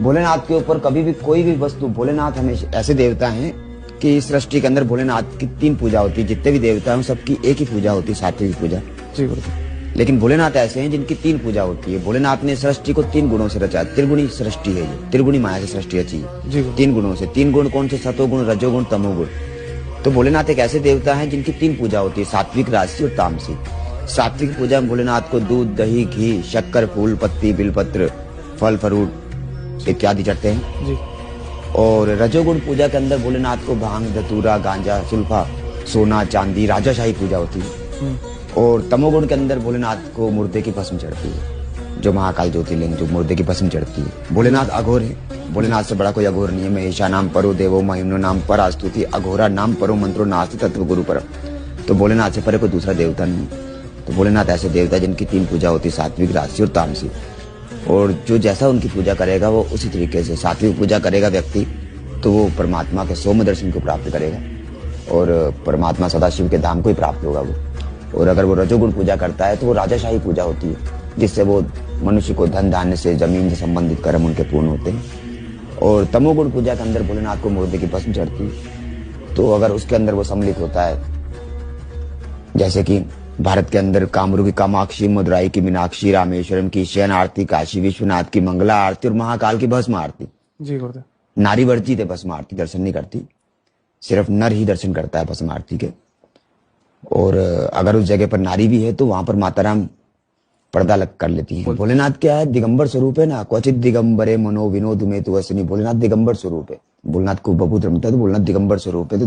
भोलेनाथ के ऊपर कभी भी कोई भी वस्तु, भोलेनाथ हमेशा ऐसे देवता हैं कि इस सृष्टि के अंदर भोलेनाथ की 3 पूजा होती है। जितने भी देवता हैं सबकी एक ही पूजा होती है, सात्विक पूजा। जी गुरुदेव। लेकिन भोलेनाथ ऐसे हैं जिनकी 3 पूजा होती है। भोलेनाथ ने सृष्टि को 3 गुणों से रचा, त्रिगुणी सृष्टि है ये, त्रिगुणी माया से सृष्टि रची है 3 गुणों से। 3 गुण कौन से? सतोगुण, रजोगुण, तमोगुण। तो भोलेनाथ एक ऐसे देवता हैं जिनकी 3 पूजा होती है, सात्विक, राजसी और तामसिक। सात्विक पूजा में भोलेनाथ को दूध, दही, घी, शक्कर, फूल पत्ती, बिलपत्र, फल फ्रूट इत्यादि चढ़ते हैं जी। और रजोगुण पूजा के अंदर भोलेनाथ को भांग, धतूरा, गांजा, सुल्फा, सोना, चांदी, राजाशाही पूजा होती है। और तमोगुण के अंदर भोलेनाथ को मुर्दे की भस्म चढ़ती है, जो महाकाल ज्योतिर्लिंग, जो मुर्दे की भस्म चढ़ती है। भोलेनाथ अघोर है, भोलेनाथ से बड़ा कोई अघोर नहीं है। महेशा नाम परो देवो महिम्नो नाम पर आस्तुति, अघोरा नाम परो मंत्रो नास्ति तत्व गुरु पर। तो भोलेनाथ से परे कोई दूसरा देवता नहीं। तो भोलेनाथ ऐसे देवता जिनकी 3 पूजा होती है, सात्विक, राजसी और तामसिक। और जो जैसा उनकी पूजा करेगा वो उसी तरीके से, सात्विक पूजा करेगा व्यक्ति तो वो परमात्मा के सौम्य दर्शन को प्राप्त करेगा और परमात्मा सदाशिव के धाम को ही प्राप्त होगा वो। और अगर वो रजोगुण पूजा करता है तो वो राजाशाही पूजा होती है, जिससे वो मनुष्य को धन धान्य से, जमीन से संबंधित कर्म उनके पूर्ण होते हैं। और तमोगुण पूजा के अंदर भोलेनाथ को मुर्दे की भस्म चढ़ती है। तो अगर उसके अंदर वो सम्मिलित होता है, जैसे कि भारत के अंदर कामरू की कामाक्षी, मदुराई की मीनाक्षी, रामेश्वरम की शयन आरती, काशी विश्वनाथ की मंगला आरती और महाकाल की भस्म आरती। जी गुरुदेव। नारी वर्जित है भस्म आरती, दर्शन नहीं करती, सिर्फ नर ही दर्शन करता है भस्म आरती के। और अगर उस जगह पर नारी भी है तो वहां पर माता राम पर्दा लग कर लेती है। भोलेनाथ क्या है? दिगंबर स्वरूप है ना, क्वचित दिगंबरे मनो विनोद में तु वसनी। भोलेनाथ दिगंबर स्वरूप है। भोलेनाथ को बबूत रमता है तो भोलेनाथ दिगंबर स्वरूप है। तो